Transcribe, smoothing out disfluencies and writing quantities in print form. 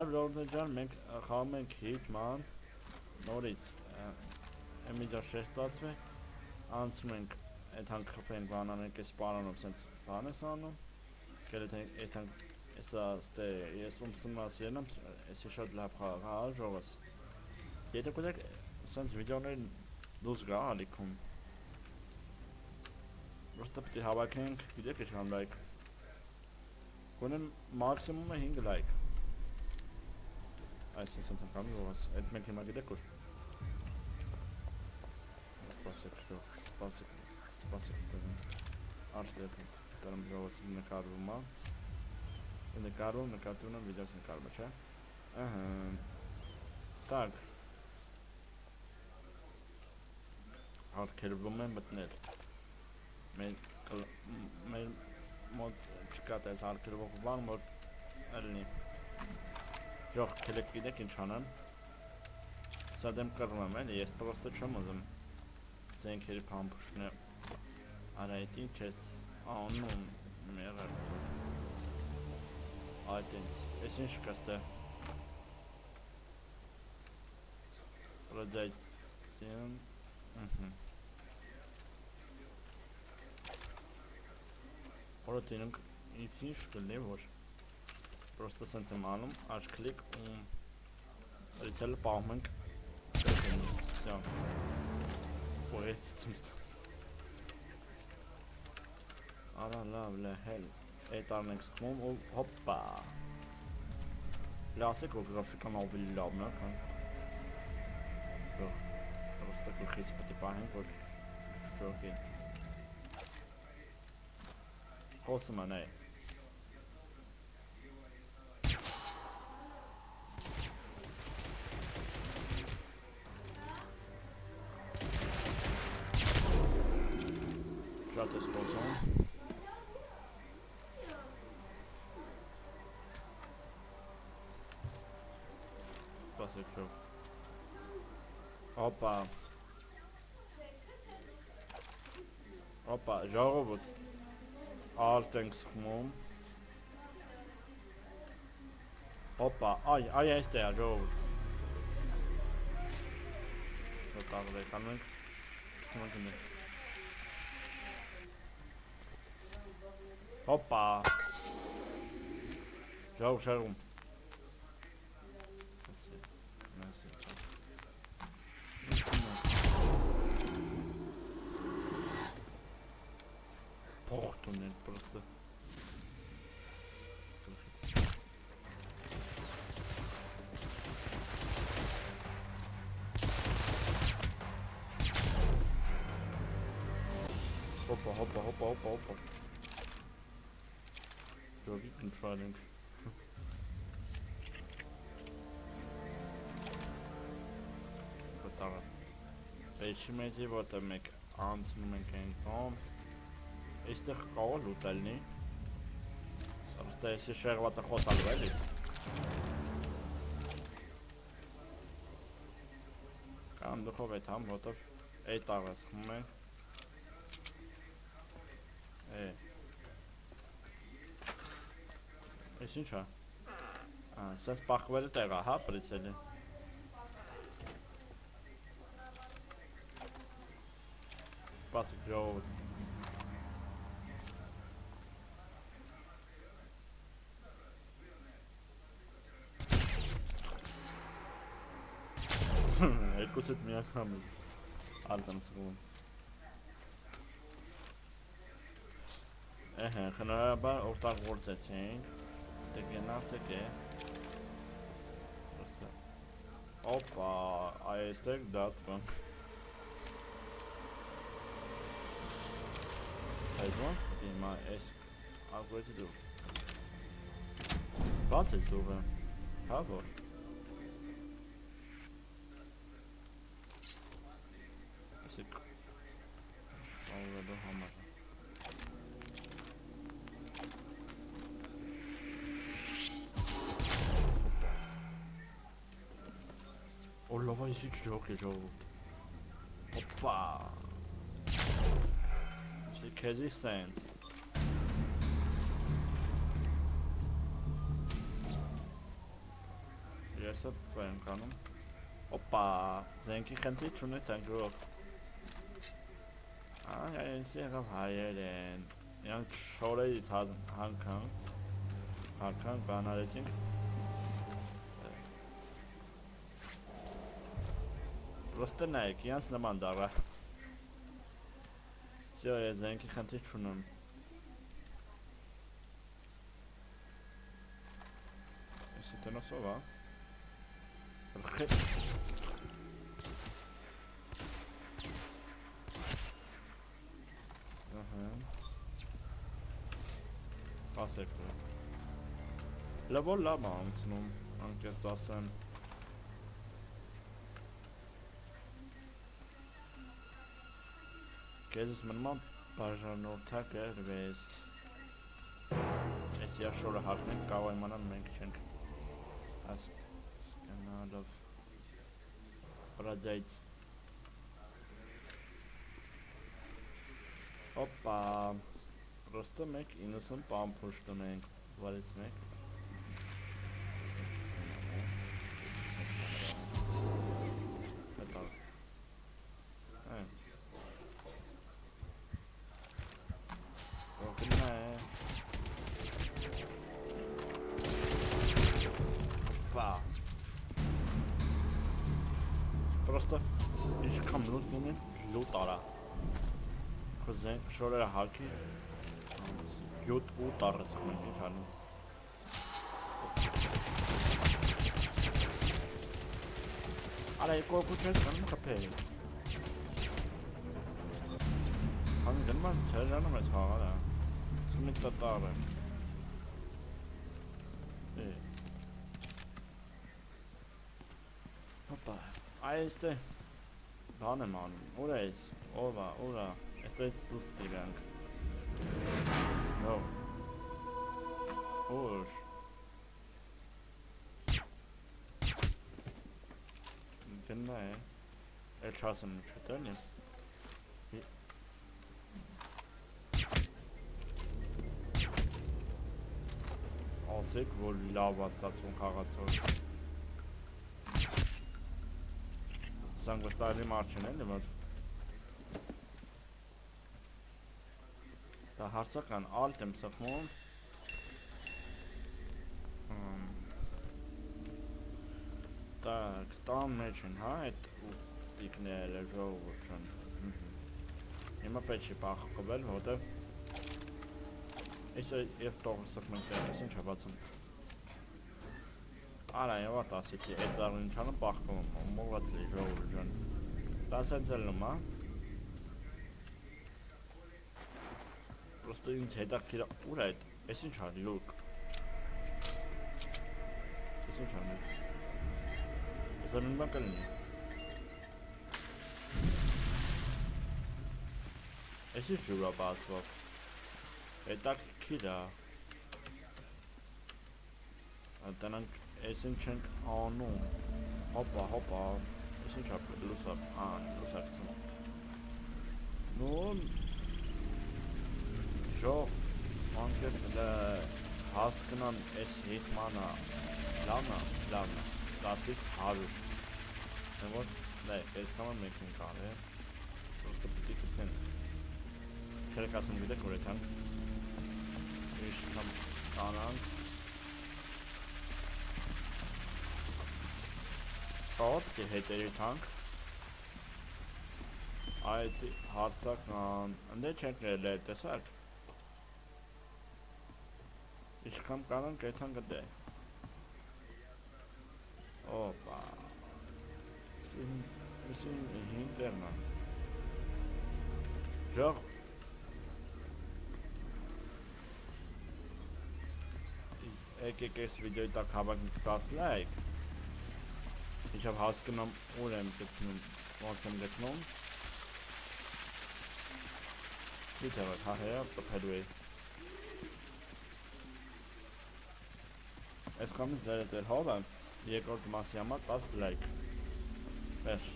Լորդնջան մենք խաղում ենք Hitman նորից εμիջա շեստացվի անցում ենք այդհան խփենք բանանենք այս պարանով սենց բան ես անում գելետ այդհան էսա ստե ես ումցնված ենամ էսի շատ լավ խաղ հա ժողս եթե կուզեք սենց վիդեոներ դուս գա ալիքում просто պիտի հավաքենք գիտեք ինչքան լայք գոնե մաքսիմումը 5 լայք այս սենց անգամ ժողս այդ մենք հիմա գիտեք որ սպասեք արտեղ դրամ ժողս նկարվում է նկարվում եմ վիդեոս նկարվում է չէ ահա так հարկերվում է մտնել մեր մոտ չկա տես հարկերվող բան որ ելնի Ժող կելեք գիտեք ինչ անեմ սա դեմ կռվում եմ էլի ես պրոստը չեմ ուզում ձենքերի պամպուշն է արա այդ ինչ ես անում մեղր այդ ես ինչ կա ստե ռոդայցիան որոտինք ինչ կլի որ Просто սենց եմ անում, աչ կլիկ ու ռիցելը պահում ենք Всё Պոյեց ծմիտ Արա լավ լեհել Այդ արն ենք սխմում ու հոպպա Լասեք որ գրաֆիկան ավելի լավն է կան Просто գլխից պտի պահենք որ շոկի Հոսում են այ Շատ ես խոսում Սպասեք շով Հոպա ժողովոտ Արդ ենք սխմում Հոպա այ այստե է ժողովոտ Շատ աղրեկանում ենք Կցում ենք ընենք Հոպա Ժողով շեղում Փողտ ունենք պրոստը Հոպա Ժողի կնտրալ ենք Կտարը Պետში մեզի ոտը մեկ անցնում ենք ենքոմ Այստեղ կարող լուտելնի Սարստա եսի շեղվածը խոսալու էլի Կամ դուխով էտ համ ոտով Էտ աղը սխում ենք Ես ինչ հա Սենց պախվելը տեղա հա պրիցելի Սպասիք ժողովոտ Երկուսդ միակամ Արդ եմ սղում խնարաբար օգտագործեցինք Դե գնացեք է Օպա այստեղ դատվանք Այդ ոնց պտի հիմա ես ալգորիթի դուր Բաց ես դուրը Հա որ Ասիք Ալվեդո համար Լավա եսի չջող է ժողոտ Հոպա Սի քեզի սենց Ես եմ կանում։ Օպա, զենքի խնդիր չունեցանք գրող։ Այս եղավ հայեր են։ Իրանք շորերից հանքան բանարեցինք։ Պրոստը նայեք, իրանց նման դառա։ Всё, ես զենքի խնդիր չունեմ։ Если ты носова. Ասեք։ Լավ անցնում, անկեղծ ասեմ։ Քեզս մնման բաժանորդակ երվես։ Ես երշորը հակնենք կարող իմանալ մենք չենք։ As kind of продать. Опа. Просто մենք 90 պամփուշ տնենք, վարից մեկ։ Հետո։ Օգնա է։ Па. Просто ինչքան լուտ ունեն, լուտ արա։ Խոզեն շորերը հալքի 7-8 առս խմենք ինչ անում։ Արա երկու չես կանում կպել։ Հան գնման չերժանում ես խաղալը։ Սմիտ տտար է։ Հոպա, այստե բան եմ անում, ուր ես, ուրա, այստեից դուս տիրանք։ No. Ուր։ Գնա է, էլ չասեմ չտել եմ։ Ասեք, որ լավ աստացվում խաղացոր։ Սանք վստահելի մարդ չեն էլի, որ դա հարցական ալտ եմ սխմում։ Так, ստան մեջ են, հա, այդ ուտիկները ժողովուրդ չեն։ Հիմա պետք չի պախկովել, որտև Ես և տողը սխմենք տեղ, ես ինչ հաբացում։ Արա, և ատ ասիքի, այդ դարուն ինչ անում պախկովում, մողված լի ժողովուրդ չեն։ Տասած զելնում, հա։ Պրոստը ինձ հետաքրքիր ուր է այդ, ես ինչ անի, լուկ։ Ես ինչ անի։ Ես անում բան կլինի։ Ես ինչ ջուրա բացվով։ Հետաքրքիր է։ Տնանք ես ինչ ենք անում։ Հոպա, ես ինչ ապրել, լուսակցում։ Նուն Ժող, անկեց հասկնան ես հետմանը լավնա, 10-ից 100 որ, ես կաման մենք ենք ար է Սոստը պիտի կպեն Քերեք ասում գիտեք որ եթանք Իշկամ կանանք Կաղոտ պիտի հետերի թանք Այդ հարցական, ընդե չենք ներել է տեսակ Իշկամ կանանք եթան գտե Օպա Իսին հինտերնա Ժող Եկեք ես վիդեոյի տակ հավակնք 10 լայք Ինչավ հասկնամ ուր եմ գտնում ոնց եմ գտնում Դիտեղեք հահեա պպելու է Այս կամից ձեր էտեր հով եմ երկրորդ մասի համար 10 լայք Վերջ